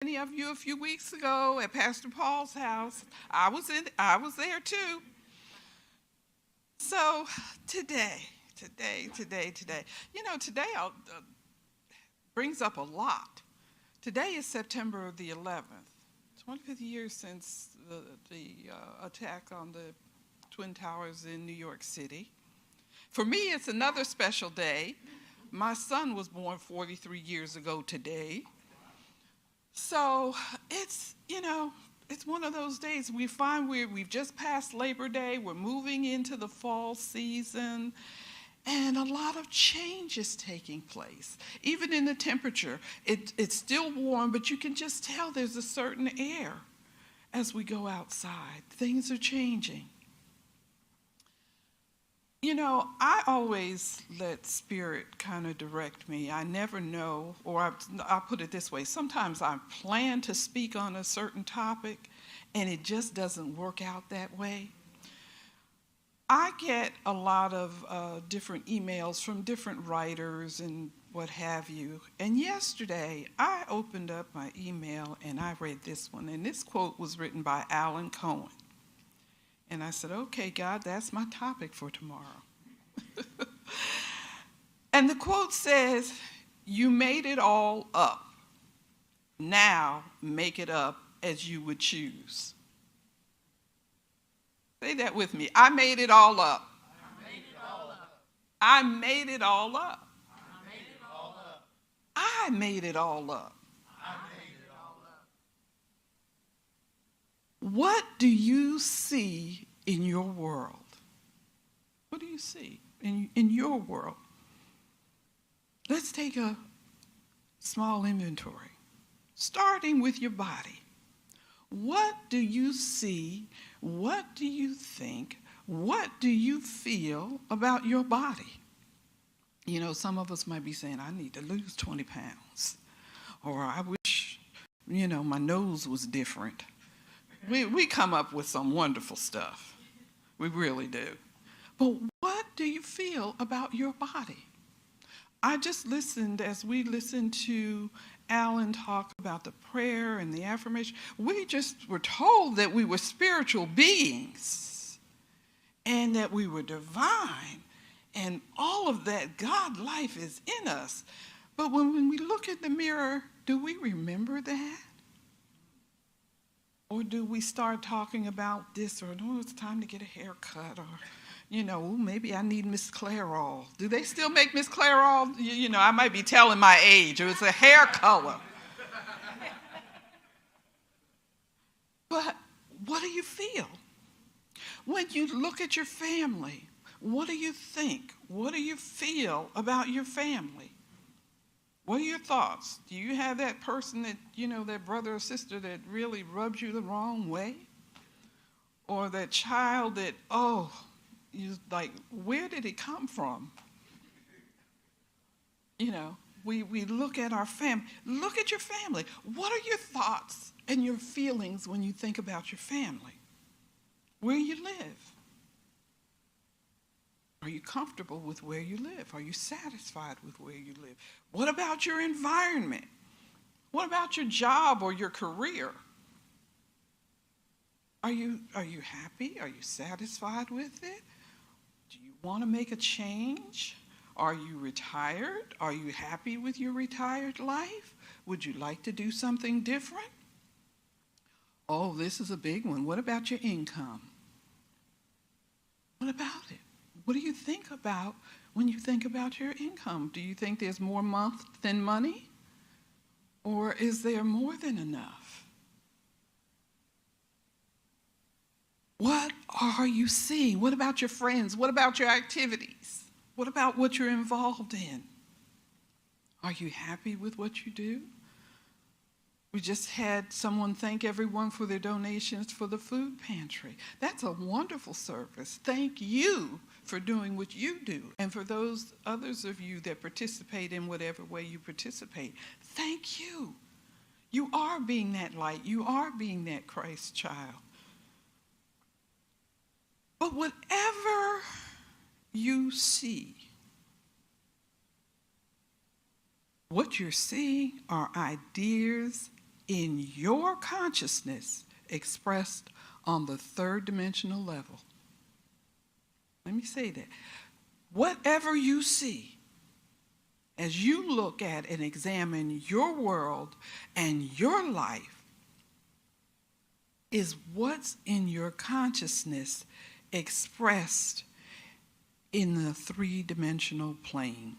Many of you a few weeks ago at Pastor Paul's house. I was there too. So today. Brings up a lot. Today is September the 11th, 25th year since the attack on the Twin Towers in New York City. For me, it's another special day. My son was born 43 years ago today. So it's one of those days we find we've just passed Labor Day, we're moving into the fall season, and a lot of change is taking place. Even in the temperature, it's still warm, but you can just tell there's a certain air as we go outside. Things are changing. I always let Spirit kind of direct me. I never know, or I'll put it this way. Sometimes I plan to speak on a certain topic, and it just doesn't work out that way. I get a lot of different emails from different writers and what have you. And yesterday, I opened up my email, and I read this one. And this quote was written by Alan Cohen. And I said, okay, God, that's my topic for tomorrow. And the quote says, "You made it all up. Now make it up as you would choose." Say that with me. I made it all up. I made it all up. I made it all up. I made it all up. I made it all up. I made it all up. What do you see in your world? What do you see in your world? Let's take a small inventory, starting with your body. What do you see? What do you think? What do you feel about your body? Some of us might be saying, I need to lose 20 pounds. Or I wish, my nose was different. We come up with some wonderful stuff. We really do. But what do you feel about your body? I just listened, as we listened to Alan talk about the prayer and the affirmation, we just were told that we were spiritual beings and that we were divine and all of that God life is in us. But when we look in the mirror, do we remember that? Or do we start talking about this, or no, it's time to get a haircut, or maybe I need Miss Clairol. Do they still make Miss Clairol? I might be telling my age. It was a hair color. But what do you feel? When you look at your family, what do you think? What do you feel about your family? What are your thoughts? Do you have that person that, that brother or sister that really rubs you the wrong way? Or that child that, you're like, where did it come from? We look at our family. Look at your family. What are your thoughts and your feelings when you think about your family? Where you live? Are you comfortable with where you live? Are you satisfied with where you live? What about your environment? What about your job or your career? Are you happy? Are you satisfied with it? Do you want to make a change? Are you retired? Are you happy with your retired life? Would you like to do something different? Oh, this is a big one. What about your income? What about it? What do you think about when you think about your income? Do you think there's more month than money? Or is there more than enough? What are you seeing? What about your friends? What about your activities? What about what you're involved in? Are you happy with what you do? We just had someone thank everyone for their donations for the food pantry. That's a wonderful service. Thank you for doing what you do. And for those others of you that participate in whatever way you participate, thank you. You are being that light. You are being that Christ child. But whatever you see, what you're seeing are ideas in your consciousness expressed on the third dimensional level. Let me say that. Whatever you see, as you look at and examine your world and your life, is what's in your consciousness expressed in the three-dimensional plane.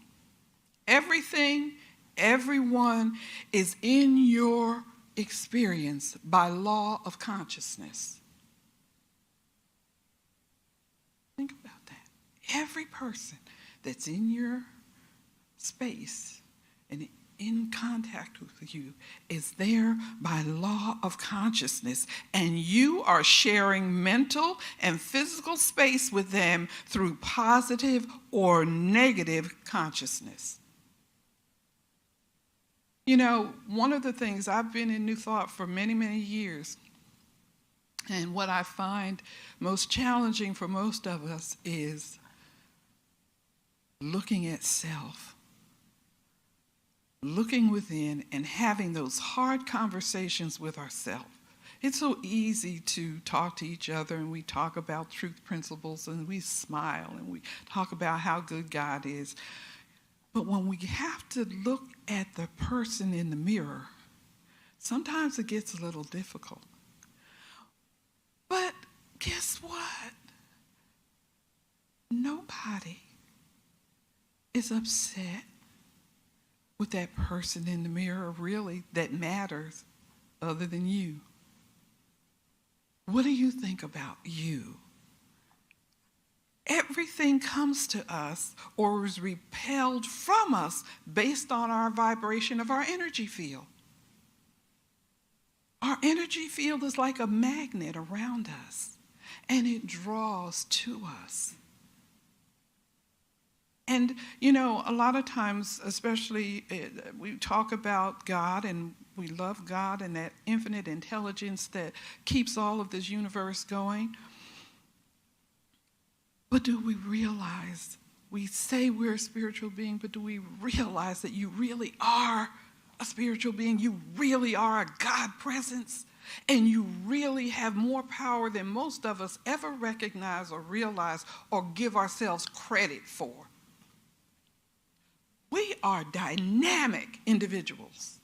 Everything, everyone is in your experience by law of consciousness. Think about that. Every person that's in your space and in contact with you is there by law of consciousness, and you are sharing mental and physical space with them through positive or negative consciousness. You know, one of the things, I've been in New Thought for many, many years, and what I find most challenging for most of us is looking at self, looking within and having those hard conversations with ourselves. It's so easy to talk to each other, and we talk about truth principles, and we smile, and we talk about how good God is. But when we have to look at the person in the mirror, sometimes it gets a little difficult. But guess what? Nobody is upset with that person in the mirror, really, that matters other than you. What do you think about you? Everything comes to us or is repelled from us based on our vibration of our energy field. Our energy field is like a magnet around us, and it draws to us. And, you know, a lot of times, especially we talk about God, and we love God and that infinite intelligence that keeps all of this universe going. But do we realize, we say we're a spiritual being, but do we realize that you really are a spiritual being? You really are a God presence, and you really have more power than most of us ever recognize or realize or give ourselves credit for. We are dynamic individuals.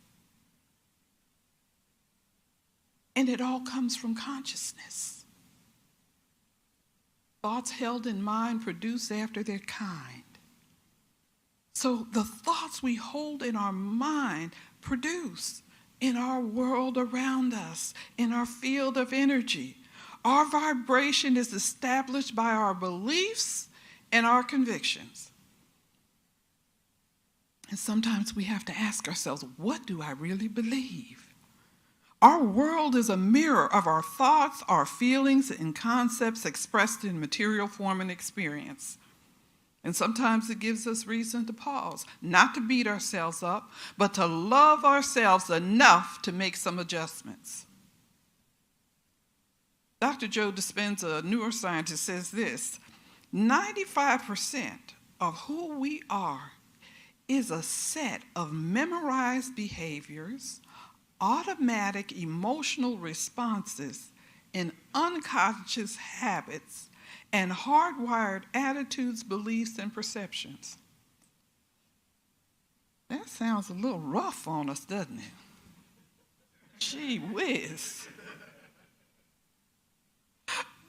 And it all comes from consciousness. Thoughts held in mind produce after their kind. So the thoughts we hold in our mind produce in our world around us, in our field of energy. Our vibration is established by our beliefs and our convictions. And sometimes we have to ask ourselves, what do I really believe? Our world is a mirror of our thoughts, our feelings, and concepts expressed in material form and experience. And sometimes it gives us reason to pause, not to beat ourselves up, but to love ourselves enough to make some adjustments. Dr. Joe Dispenza, a neuroscientist, says this: 95% of who we are is a set of memorized behaviors, automatic emotional responses, and unconscious habits, and hardwired attitudes, beliefs, and perceptions. That sounds a little rough on us, doesn't it? Gee whiz.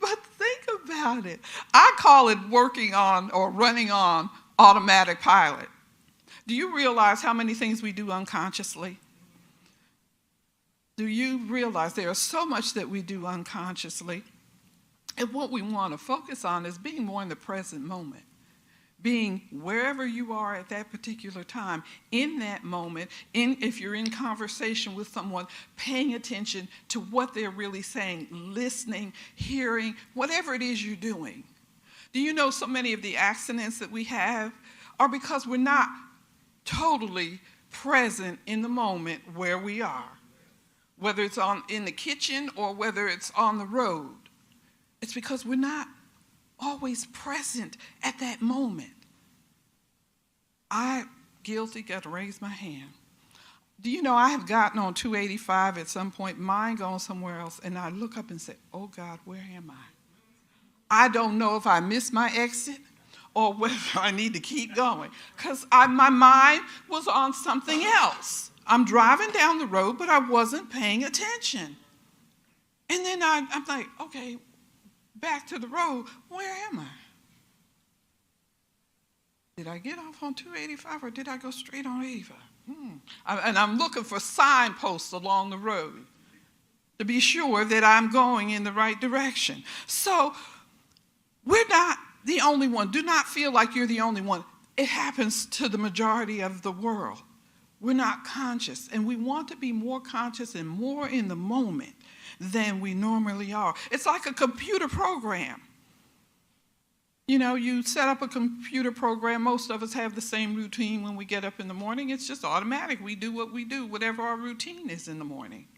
But think about it. I call it working on or running on automatic pilot. Do you realize how many things we do unconsciously? Do you realize there is so much that we do unconsciously? And what we want to focus on is being more in the present moment, being wherever you are at that particular time, in that moment, if you're in conversation with someone, paying attention to what they're really saying, listening, hearing, whatever it is you're doing. Do you know so many of the accidents that we have are because we're not totally present in the moment where we are, whether it's in the kitchen or whether it's on the road. It's because we're not always present at that moment. Guilty, got to raise my hand. Do you know I have gotten on 285 at some point, mind going somewhere else, and I look up and say, oh God, where am I? I don't know if I missed my exit or whether I need to keep going, because my mind was on something else. I'm driving down the road, but I wasn't paying attention. And then I'm like, okay, back to the road, where am I? Did I get off on 285 or did I go straight on 85? And I'm looking for signposts along the road to be sure that I'm going in the right direction. So we're not the only one. Do not feel like you're the only one. It happens to the majority of the world. We're not conscious, and we want to be more conscious and more in the moment than we normally are. It's like a computer program. You know, you set up a computer program. Most of us have the same routine when we get up in the morning. It's just automatic. We do what we do, whatever our routine is in the morning.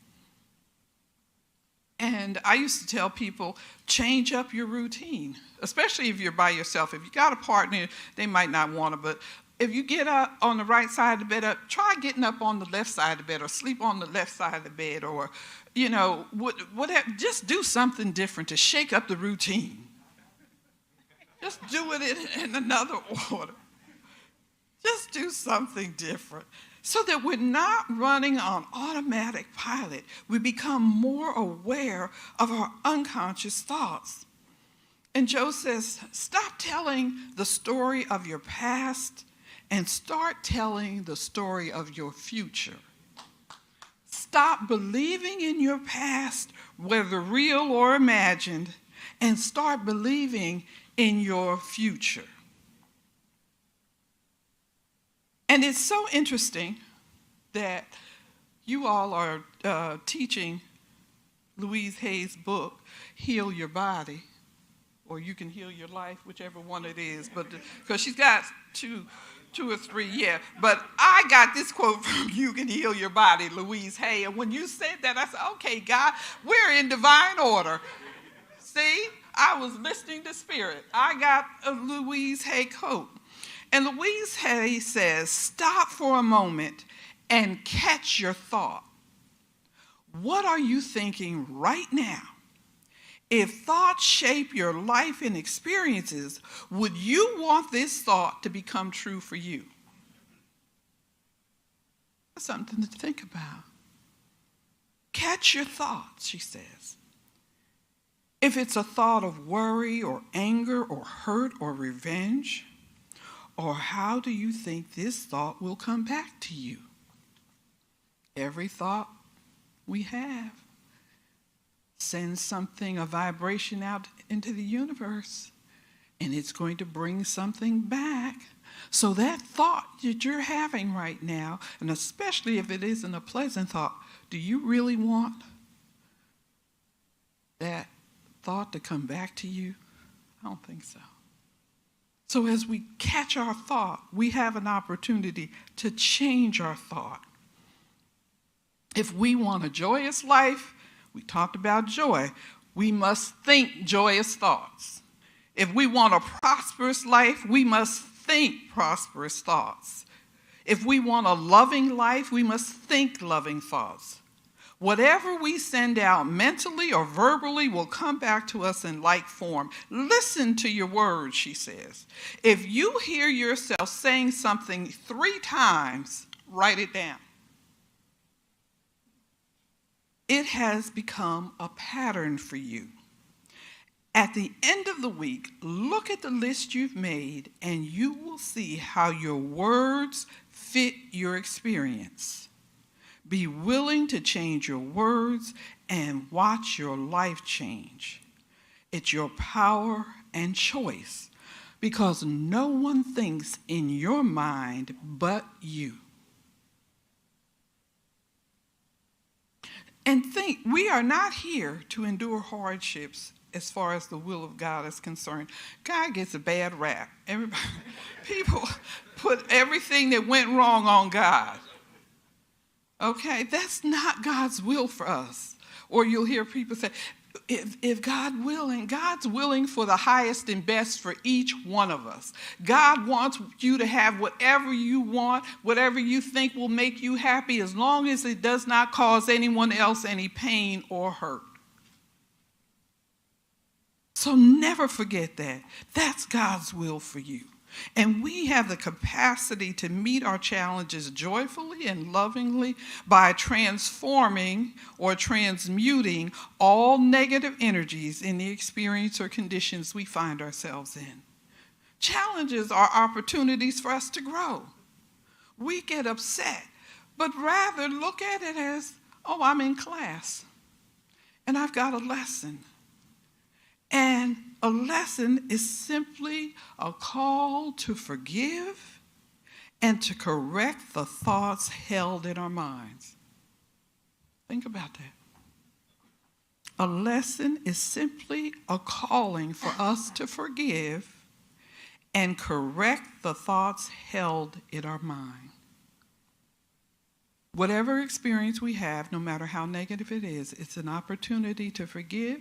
And I used to tell people, change up your routine, especially if you're by yourself. If you got a partner, they might not want to, but if you get up on the right side of the bed, try getting up on the left side of the bed or sleep on the left side of the bed or, you know, whatever. Just do something different to shake up the routine. Just do it in another order. Just do something different so that we're not running on automatic pilot. We become more aware of our unconscious thoughts. And Joe says, stop telling the story of your past and start telling the story of your future. Stop believing in your past, whether real or imagined, and start believing in your future. And it's so interesting that you all are teaching Louise Hay's book, Heal Your Body, or You Can Heal Your Life, whichever one it is, but because she's got two or three, yeah. But I got this quote from You Can Heal Your Body, Louise Hay, and when you said that, I said, okay, God, we're in divine order. See? I was listening to Spirit. I got a Louise Hay quote. And Louise Hay says, stop for a moment and catch your thought. What are you thinking right now? If thoughts shape your life and experiences, would you want this thought to become true for you? That's something to think about. Catch your thoughts, she says. If it's a thought of worry or anger or hurt or revenge, or how do you think this thought will come back to you? Every thought we have sends something, a vibration out into the universe, and it's going to bring something back. So that thought that you're having right now, and especially if it isn't a pleasant thought, do you really want that thought to come back to you? I don't think so. So as we catch our thought, we have an opportunity to change our thought. If we want a joyous life, we talked about joy, we must think joyous thoughts. If we want a prosperous life, we must think prosperous thoughts. If we want a loving life, we must think loving thoughts. Whatever we send out mentally or verbally will come back to us in like form. Listen to your words, she says. If you hear yourself saying something 3 times, write it down. It has become a pattern for you. At the end of the week, look at the list you've made and you will see how your words fit your experience. Be willing to change your words and watch your life change. It's your power and choice because no one thinks in your mind but you. And think, we are not here to endure hardships as far as the will of God is concerned. God gets a bad rap. People put everything that went wrong on God. Okay, that's not God's will for us. Or you'll hear people say, if God's willing for the highest and best for each one of us. God wants you to have whatever you want, whatever you think will make you happy, as long as it does not cause anyone else any pain or hurt. So never forget that. That's God's will for you. And we have the capacity to meet our challenges joyfully and lovingly by transforming or transmuting all negative energies in the experience or conditions we find ourselves in. Challenges are opportunities for us to grow. We get upset, but rather look at it as, oh, I'm in class and I've got a lesson. And a lesson is simply a call to forgive and to correct the thoughts held in our minds. Think about that. A lesson is simply a calling for us to forgive and correct the thoughts held in our mind. Whatever experience we have, no matter how negative it is, it's an opportunity to forgive,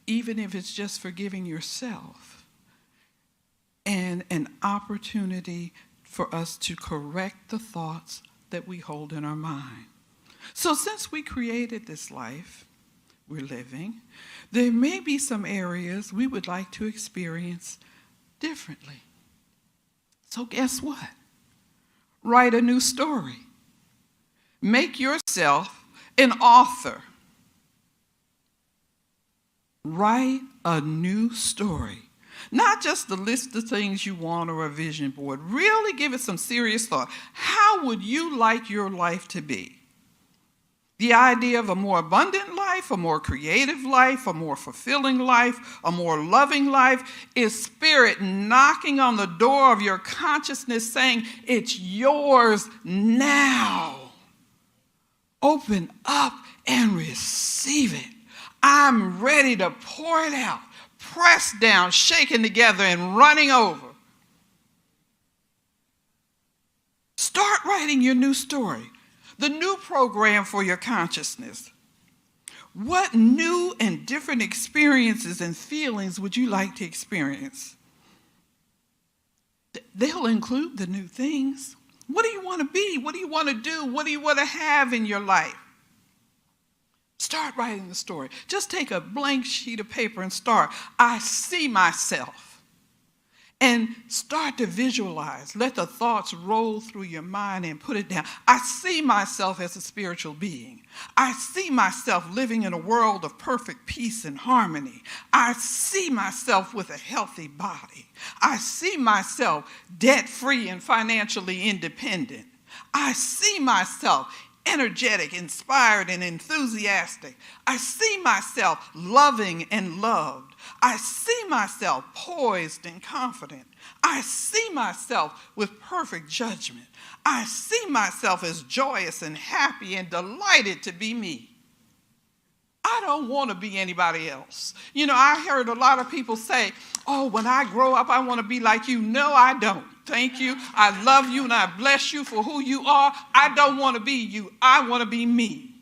even if it's just forgiving yourself, and an opportunity for us to correct the thoughts that we hold in our mind. So since we created this life we're living, there may be some areas we would like to experience differently. So guess what? Write a new story. Make yourself an author. Write a new story. Not just a list of things you want or a vision board. Really give it some serious thought. How would you like your life to be? The idea of a more abundant life, a more creative life, a more fulfilling life, a more loving life is spirit knocking on the door of your consciousness saying, it's yours now. Open up and receive it. I'm ready to pour it out, pressed down, shaken together, and running over. Start writing your new story, the new program for your consciousness. What new and different experiences and feelings would you like to experience? They'll include the new things. What do you want to be? What do you want to do? What do you want to have in your life? Start writing the story. Just take a blank sheet of paper and start. I see myself. And start to visualize. Let the thoughts roll through your mind and put it down. I see myself as a spiritual being. I see myself living in a world of perfect peace and harmony. I see myself with a healthy body. I see myself debt-free and financially independent. I see myself energetic, inspired, and enthusiastic. I see myself loving and loved. I see myself poised and confident. I see myself with perfect judgment. I see myself as joyous and happy and delighted to be me. I don't want to be anybody else. You know, I heard a lot of people say, oh, when I grow up, I want to be like you. No, I don't. Thank you. I love you and I bless you for who you are. I don't want to be you. I want to be me.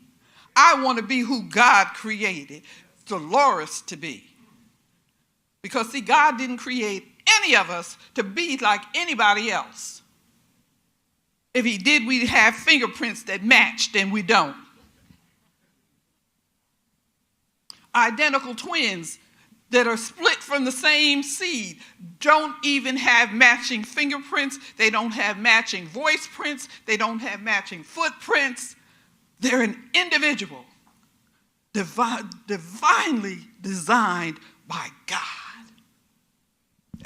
I want to be who God created Dolores to be. Because, see, God didn't create any of us to be like anybody else. If he did, we'd have fingerprints that matched, and we don't. Identical twins that are split from the same seed don't even have matching fingerprints. They don't have matching voice prints. They don't have matching footprints. They're an individual, divinely designed by God.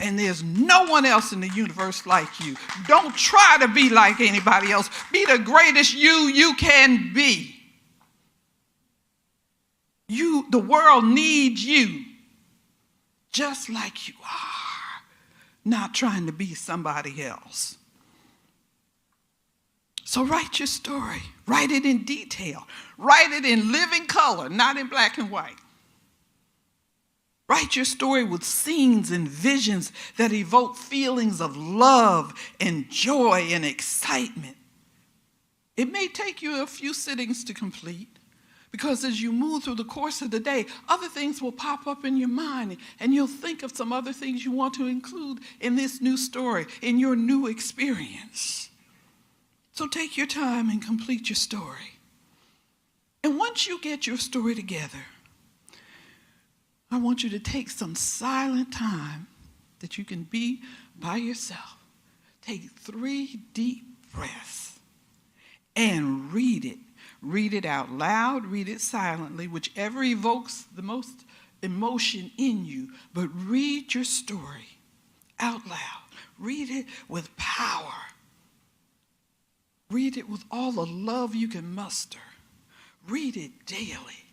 And there's no one else in the universe like you. Don't try to be like anybody else. Be the greatest you can be. The world needs you just like you are, not trying to be somebody else. So write your story. Write it in detail. Write it in living color, not in black and white. Write your story with scenes and visions that evoke feelings of love and joy and excitement. It may take you a few sittings to complete, Because as you move through the course of the day, other things will pop up in your mind, and you'll think of some other things you want to include in this new story, in your new experience. So take your time and complete your story. And once you get your story together, I want you to take some silent time that you can be by yourself. Take 3 deep breaths and read it. Read it out loud, read it silently, whichever evokes the most emotion in you. But read your story out loud. Read it with power. Read it with all the love you can muster. Read it daily,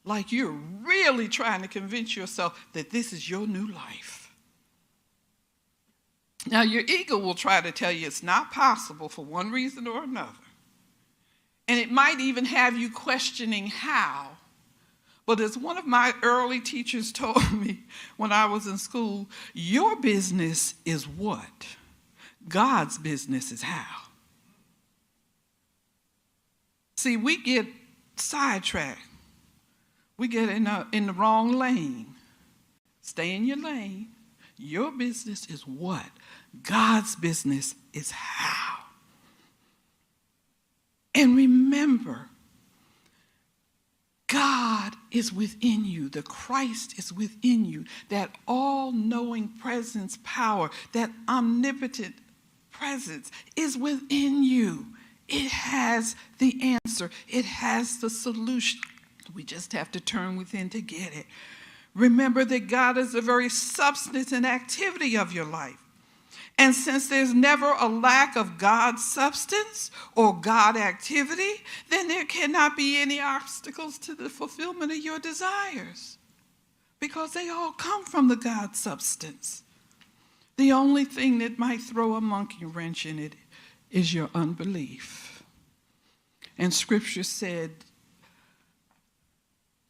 like you're really trying to convince yourself that this is your new life. Now, your ego will try to tell you it's not possible for one reason or another. And it might even have you questioning how. But as one of my early teachers told me when I was in school, your business is what? God's business is how. See, we get sidetracked. We get in the wrong lane. Stay in your lane. Your business is what? God's business is how. And remember, God is within you. The Christ is within you. That all-knowing presence, power, that omnipotent presence is within you. It has the answer. It has the solution. We just have to turn within to get it. Remember that God is the very substance and activity of your life. And since there's never a lack of God's substance or God activity, then there cannot be any obstacles to the fulfillment of your desires, because they all come from the God substance. The only thing that might throw a monkey wrench in it is your unbelief. And Scripture said,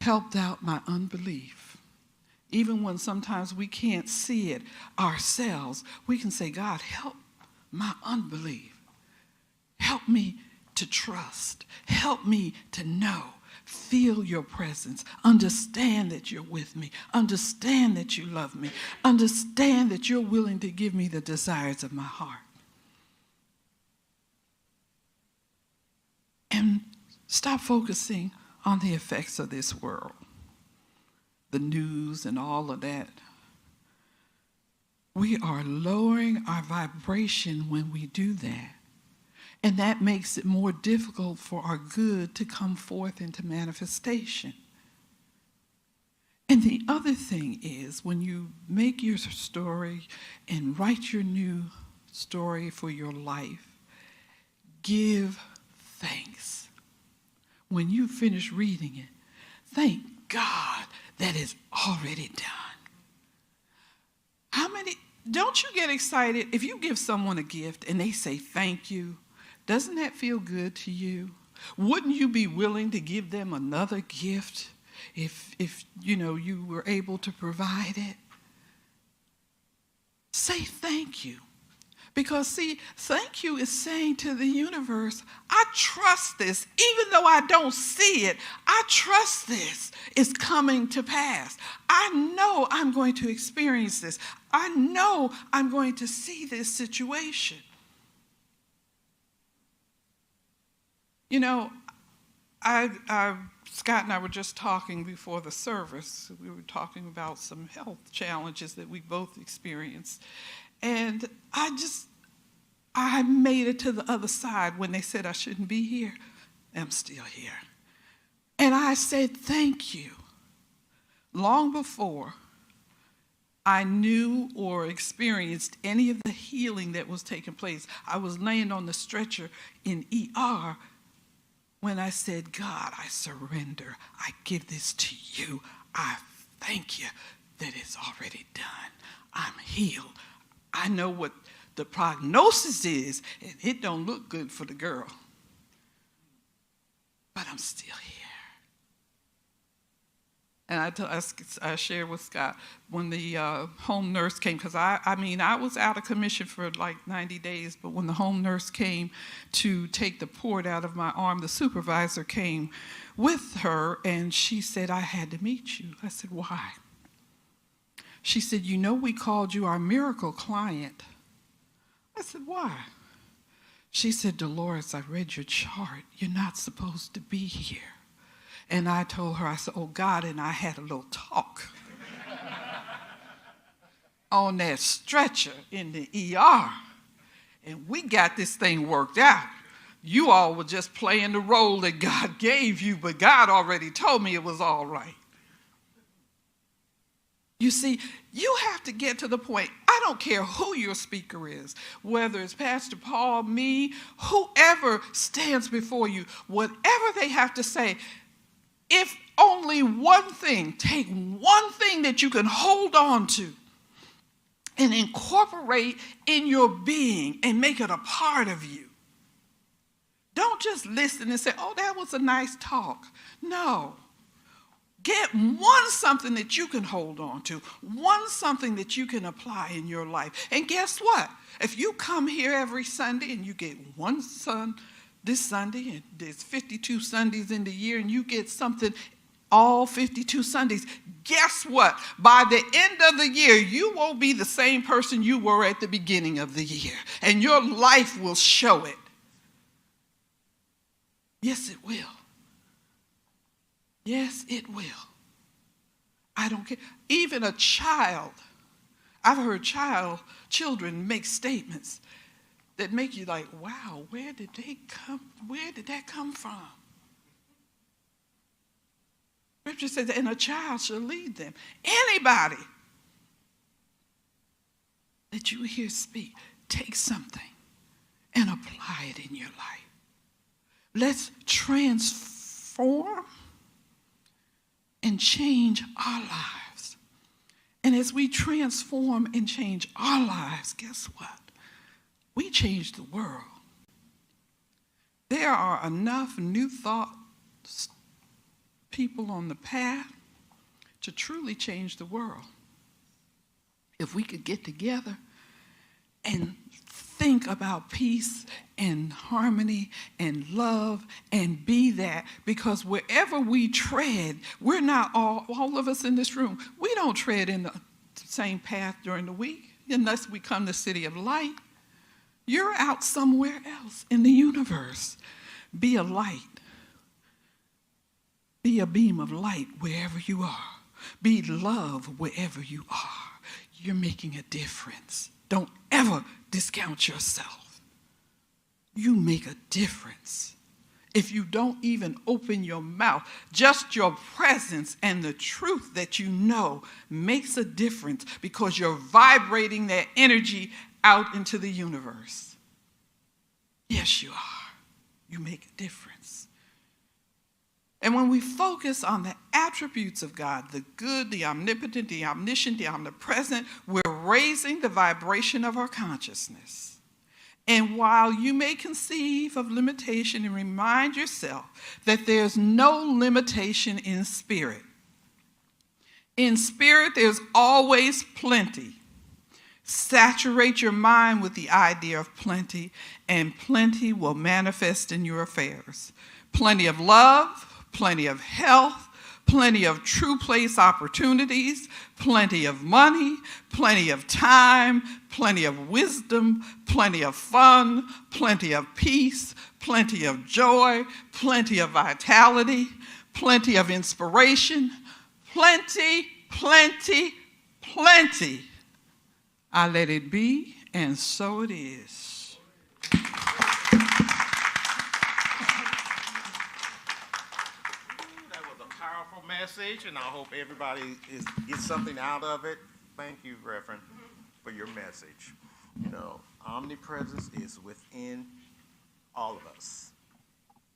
"Help thou my unbelief." Even when sometimes we can't see it ourselves, we can say, God, help my unbelief. Help me to trust. Help me to know. Feel your presence. Understand that you're with me. Understand that you love me. Understand that you're willing to give me the desires of my heart. And stop focusing on the effects of this world, the news and all of that. We are lowering our vibration when we do that. And that makes it more difficult for our good to come forth into manifestation. And the other thing is, when you make your story and write your new story for your life, give thanks. When you finish reading it, thank God that it's already done. Don't you get excited if you give someone a gift and they say thank you? Doesn't that feel good to you? Wouldn't you be willing to give them another gift if you were able to provide it? Say thank you. Because, see, thank you is saying to the universe, I trust this. Even though I don't see it, I trust this is coming to pass. I know I'm going to experience this. I know I'm going to see this situation. You know, Scott and I were just talking before the service. We were talking about some health challenges that we both experienced. And I made it to the other side when they said I shouldn't be here. I'm still here. And I said, thank you. Long before I knew or experienced any of the healing that was taking place, I was laying on the stretcher in ER when I said, God, I surrender. I give this to you. I thank you that it's already done. I'm healed. I know what the prognosis is, and it don't look good for the girl. But I'm still here. And I shared with Scott when the home nurse came, because I was out of commission for like 90 days, but when the home nurse came to take the port out of my arm, the supervisor came with her, and she said, I had to meet you. I said, why? She said, you know, we called you our miracle client. I said, why? She said, Dolores, I read your chart. You're not supposed to be here. And I told her, I said, oh, God, and I had a little talk on that stretcher in the ER. And we got this thing worked out. You all were just playing the role that God gave you, but God already told me it was all right. You see, you have to get to the point. I don't care who your speaker is, whether it's Pastor Paul, me, whoever stands before you, whatever they have to say, if only one thing, take one thing that you can hold on to and incorporate in your being and make it a part of you. Don't just listen and say, oh, that was a nice talk. No. Get one something that you can hold on to, one something that you can apply in your life. And guess what? If you come here every Sunday and you get one this Sunday, and there's 52 Sundays in the year, and you get something all 52 Sundays, guess what? By the end of the year, you won't be the same person you were at the beginning of the year, and your life will show it. Yes, it will. Yes, it will. I don't care. Even a child, I've heard children make statements that make you like, wow, where did that come from? Scripture says, and a child shall lead them. Anybody that you hear speak, take something and apply it in your life. Let's transform and change our lives. And as we transform and change our lives, guess what? We change the world. There are enough new thought people on the path to truly change the world. If we could get together and think about peace and harmony and love and be that, because wherever we tread, we're not all of us in this room, we don't tread in the same path during the week unless we come to City of Light. You're out somewhere else in the universe. Be a light. Be a beam of light wherever you are. Be love wherever you are. You're making a difference. Don't ever discount yourself. You make a difference. If you don't even open your mouth, just your presence and the truth that you know makes a difference, because you're vibrating that energy out into the universe. Yes, you are. You make a difference. And when we focus on the attributes of God, the good, the omnipotent, the omniscient, the omnipresent, we're raising the vibration of our consciousness. And while you may conceive of limitation, and remind yourself that there's no limitation in spirit. In spirit, there's always plenty. Saturate your mind with the idea of plenty, and plenty will manifest in your affairs. Plenty of love, plenty of health, plenty of true place opportunities, plenty of money, plenty of time, plenty of wisdom, plenty of fun, plenty of peace, plenty of joy, plenty of vitality, plenty of inspiration, plenty, plenty, plenty. I let it be, and so it is. That was a powerful message, and I hope everybody gets something out of it. Thank you, Reverend, for your message. You know, omnipresence is within all of us.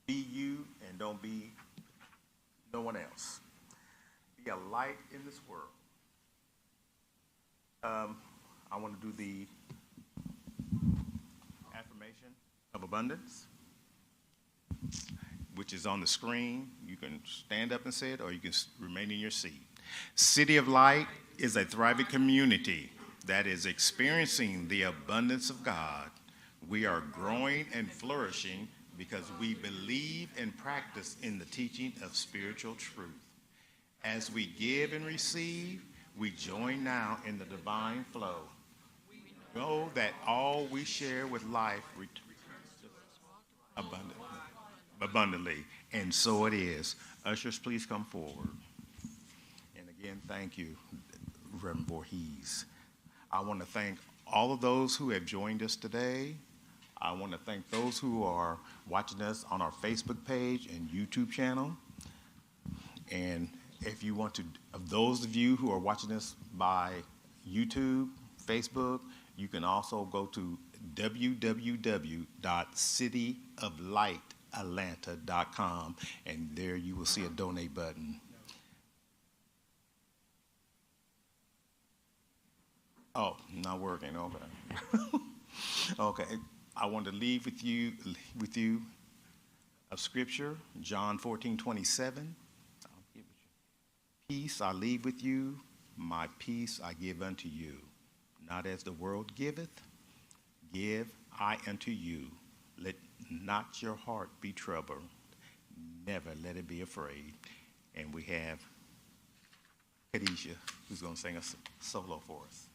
Be you and don't be no one else. Be a light in this world. I want to do the affirmation of abundance. which is on the screen. You can stand up and say it, or you can remain in your seat. City of Light is a thriving community that is experiencing the abundance of God. We are growing and flourishing because we believe and practice in the teaching of spiritual truth. As we give and receive, we join now in the divine flow. Know that all we share with life returns abundantly, and so it is. Ushers, please come forward. And again, thank you, Reverend Voorhees. I want to thank all of those who have joined us today. I want to thank those who are watching us on our Facebook page and YouTube channel. And if you want to, of those of you who are watching us by YouTube, Facebook, you can also go to www.cityoflightatlanta.com, and there you will see a donate button. Oh, not working. Okay. Okay. I want to leave with you a scripture, John 14:27. Peace I leave with you, my peace I give unto you. Not as the world giveth, give I unto you. Let not your heart be troubled, never let it be afraid. And we have Khadijah, who's going to sing a solo for us.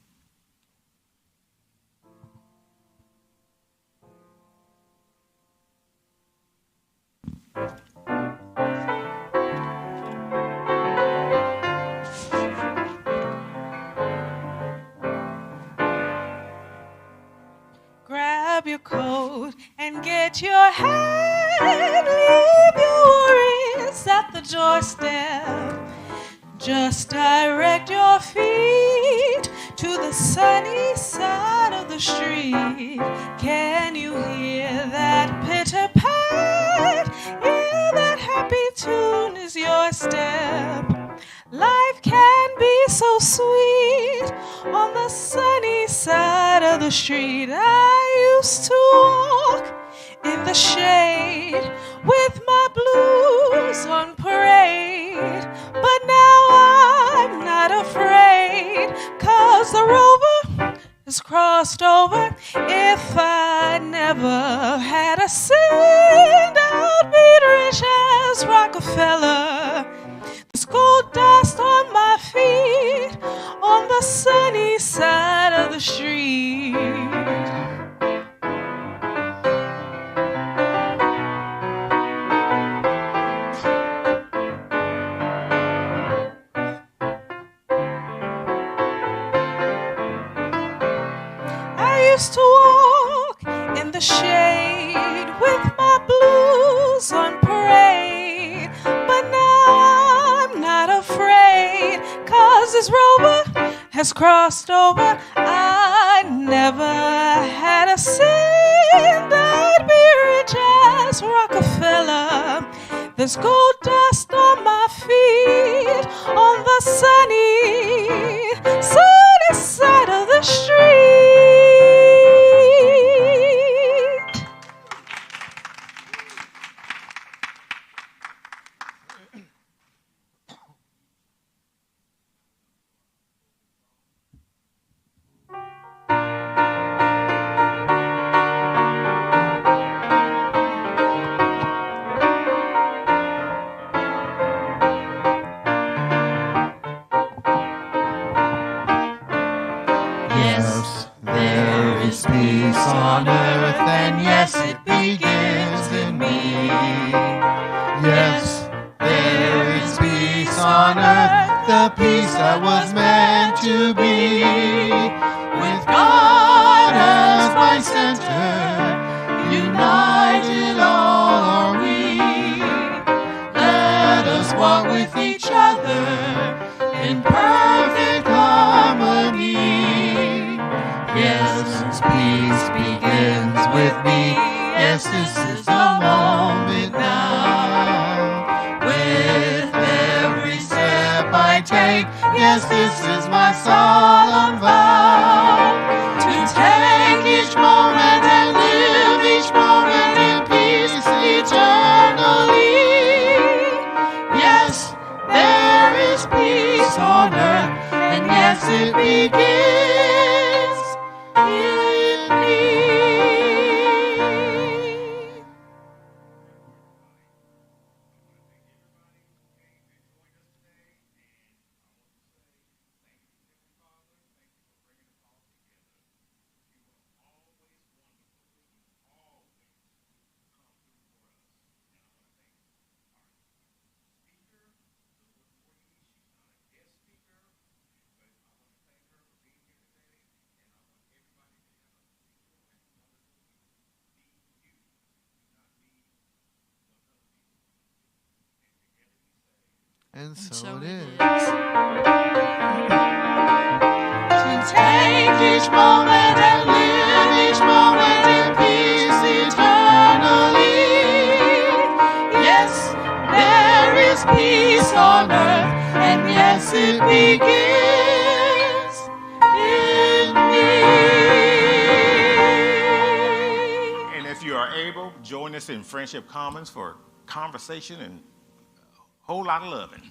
Grab your coat and get your hat. Leave your worries at the doorstep. Just direct your feet to the sunny side of the street. Can you hear that pitter-pat? Yeah, that happy tune is your step. Life can be so sweet on the sunny side of the street. I used to walk in the shade with my blues on parade, but now I'm not afraid, 'cause the rover has crossed over. If I never had a cent, I'd be rich as Rockefeller. There's gold dust on my feet on the sunny side of the street. I used to walk in the shade with my blues on parade, but now I'm not afraid, 'cause this rover has crossed over. I never had a cent, I'd be rich as Rockefeller. There's gold dust on my feet on the sunny side of the street. Yes, there is peace on earth, and yes, it begins in me. Yes, there is peace on earth, the peace that was meant to be. With God as my center, united all are we. Let us walk with each other in perfect harmony. Yes, peace begins with me. Yes, this is the moment now. With every step I take, yes, this is my solemn vow. To take each moment and live each moment in peace eternally. is peace on earth, and yes, it begins in me. And so it is. To take each moment and live each moment in peace eternally. Yes, there is peace on earth, and yes, it begins in me. And if you are able, join us in Friendship Commons for conversation and a whole lot of loving.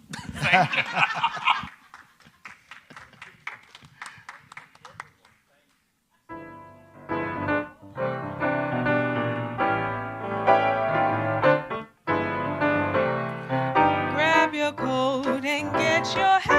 Grab your coat and get your hat.